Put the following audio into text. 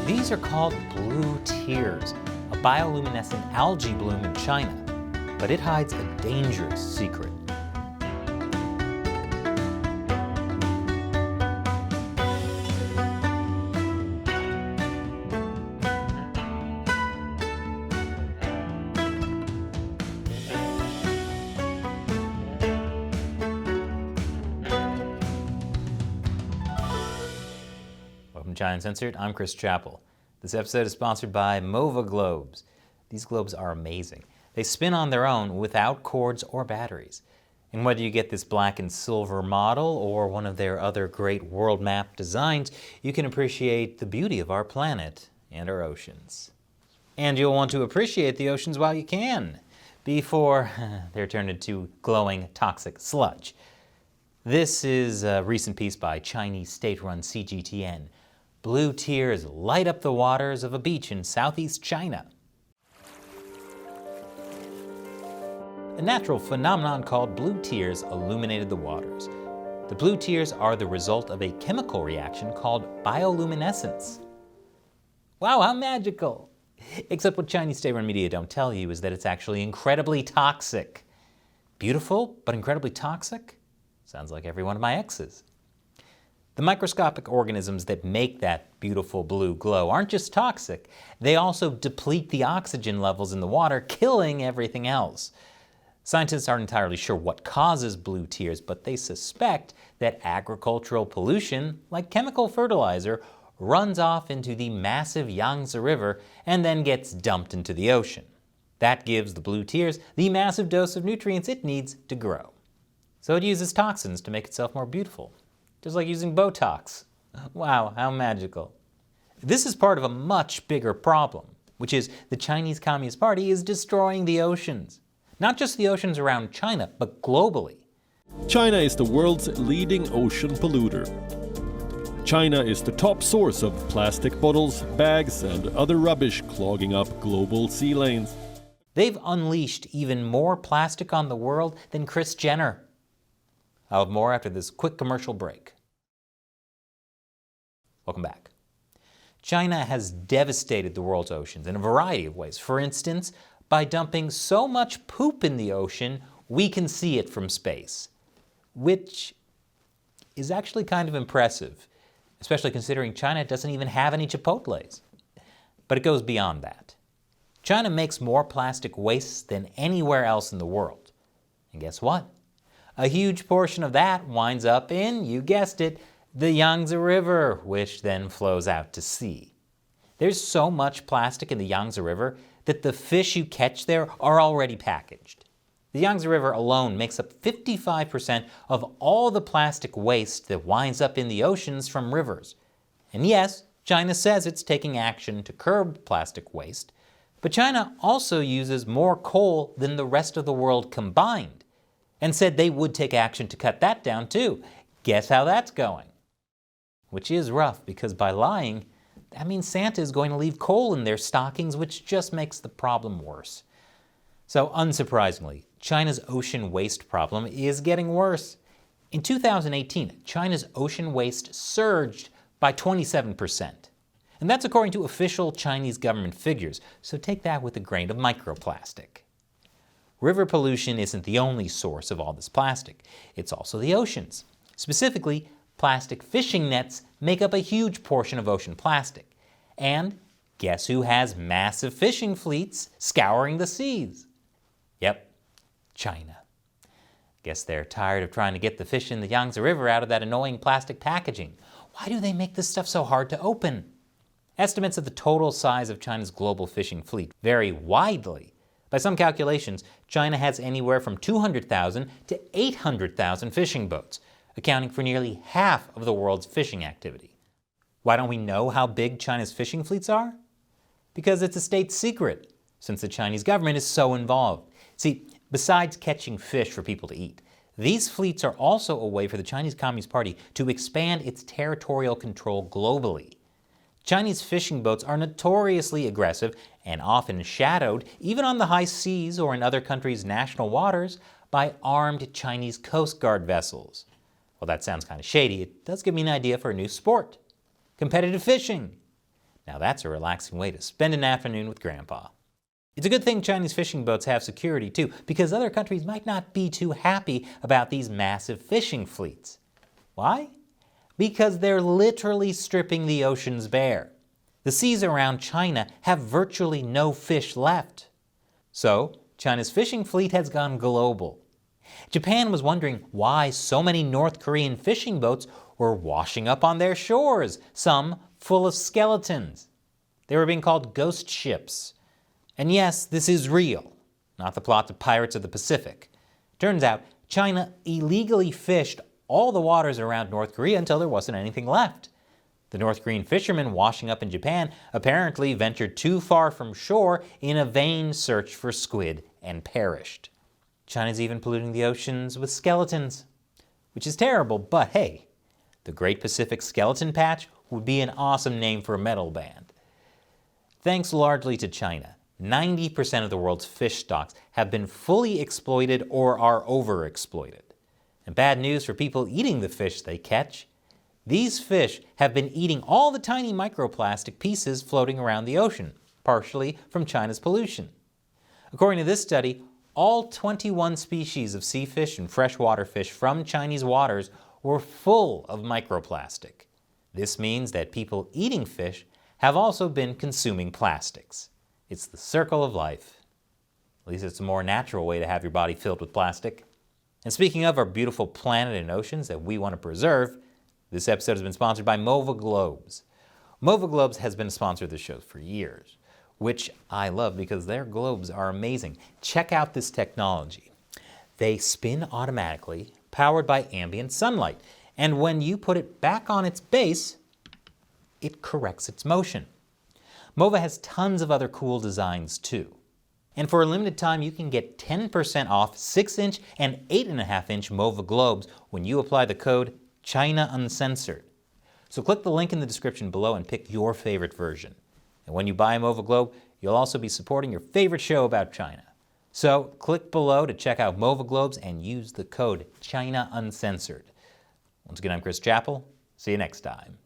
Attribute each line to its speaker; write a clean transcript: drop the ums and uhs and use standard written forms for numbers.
Speaker 1: These are called blue tears, a bioluminescent algae bloom in China, but it hides a dangerous secret. Welcome to China Uncensored. I'm Chris Chappell. This episode is sponsored by MOVA globes. These globes are amazing. They spin on their own without cords or batteries. And whether you get this black and silver model or one of their other great world map designs, you can appreciate the beauty of our planet and our oceans. And you'll want to appreciate the oceans while you can, before they're turned into glowing toxic sludge. This is a recent piece by Chinese state-run CGTN. Blue tears light up the waters of a beach in southeast China. A natural phenomenon called blue tears illuminated the waters. The blue tears are the result of a chemical reaction called bioluminescence. Wow, how magical! Except what Chinese state-run media don't tell you is that it's actually incredibly toxic. Beautiful, but incredibly toxic? Sounds like every one of my exes. The microscopic organisms that make that beautiful blue glow aren't just toxic, they also deplete the oxygen levels in the water, killing everything else. Scientists aren't entirely sure what causes blue tears, but they suspect that agricultural pollution, like chemical fertilizer, runs off into the massive Yangtze River and then gets dumped into the ocean. That gives the blue tears the massive dose of nutrients it needs to grow. So it uses toxins to make itself more beautiful. Just like using Botox. Wow, how magical. This is part of a much bigger problem, which is the Chinese Communist Party is destroying the oceans. Not just the oceans around China, but globally.
Speaker 2: China is the world's leading ocean polluter. China is the top source of plastic bottles, bags, and other rubbish clogging up global sea lanes.
Speaker 1: They've unleashed even more plastic on the world than Kris Jenner. I'll have more after this quick commercial break. Welcome back. China has devastated the world's oceans in a variety of ways. For instance, by dumping so much poop in the ocean, we can see it from space, which is actually kind of impressive, especially considering China doesn't even have any Chipotles. But it goes beyond that. China makes more plastic waste than anywhere else in the world. And guess what? A huge portion of that winds up in, you guessed it, the Yangtze River, which then flows out to sea. There's so much plastic in the Yangtze River that the fish you catch there are already packaged. The Yangtze River alone makes up 55% of all the plastic waste that winds up in the oceans from rivers. And yes, China says it's taking action to curb plastic waste, but China also uses more coal than the rest of the world combined, and said they would take action to cut that down too. Guess how that's going? Which is rough, because by lying, that means Santa is going to leave coal in their stockings, which just makes the problem worse. So unsurprisingly, China's ocean waste problem is getting worse. In 2018, China's ocean waste surged by 27%. And that's according to official Chinese government figures, so take that with a grain of microplastic. River pollution isn't the only source of all this plastic. It's also the oceans. Specifically, plastic fishing nets make up a huge portion of ocean plastic. And guess who has massive fishing fleets scouring the seas? Yep, China. Guess they're tired of trying to get the fish in the Yangtze River out of that annoying plastic packaging. Why do they make this stuff so hard to open? Estimates of the total size of China's global fishing fleet vary widely. By some calculations, China has anywhere from 200,000 to 800,000 fishing boats, accounting for nearly half of the world's fishing activity. Why don't we know how big China's fishing fleets are? Because it's a state secret, since the Chinese government is so involved. See, besides catching fish for people to eat, these fleets are also a way for the Chinese Communist Party to expand its territorial control globally. Chinese fishing boats are notoriously aggressive and often shadowed, even on the high seas or in other countries' national waters, by armed Chinese Coast Guard vessels. Well, that sounds kind of shady. It does give me an idea for a new sport: competitive fishing. Now that's a relaxing way to spend an afternoon with Grandpa. It's a good thing Chinese fishing boats have security too, because other countries might not be too happy about these massive fishing fleets. Why? Because they're literally stripping the oceans bare. The seas around China have virtually no fish left. So, China's fishing fleet has gone global. Japan was wondering why so many North Korean fishing boats were washing up on their shores, some full of skeletons. They were being called ghost ships. And yes, this is real, not the plot of Pirates of the Pacific. Turns out, China illegally fished all the waters around North Korea until there wasn't anything left. The North Korean fishermen washing up in Japan apparently ventured too far from shore in a vain search for squid and perished. China's even polluting the oceans with skeletons, which is terrible, but hey, the Great Pacific Skeleton Patch would be an awesome name for a metal band. Thanks largely to China, 90% of the world's fish stocks have been fully exploited or are overexploited. And bad news for people eating the fish they catch. These fish have been eating all the tiny microplastic pieces floating around the ocean, partially from China's pollution. According to this study, all 21 species of sea fish and freshwater fish from Chinese waters were full of microplastic. This means that people eating fish have also been consuming plastics. It's the circle of life. At least it's a more natural way to have your body filled with plastic. And speaking of our beautiful planet and oceans that we want to preserve, this episode has been sponsored by Mova Globes. Mova Globes has been a sponsor of the show for years, which I love because their globes are amazing. Check out this technology. They spin automatically, powered by ambient sunlight, and when you put it back on its base, it corrects its motion. Mova has tons of other cool designs too. And for a limited time, you can get 10% off 6-inch and 8.5-inch Mova Globes when you apply the code China Uncensored. So click the link in the description below and pick your favorite version. And when you buy a Mova Globe, you'll also be supporting your favorite show about China. So click below to check out Mova Globes and use the code China Uncensored. Once again, I'm Chris Chappell. See you next time.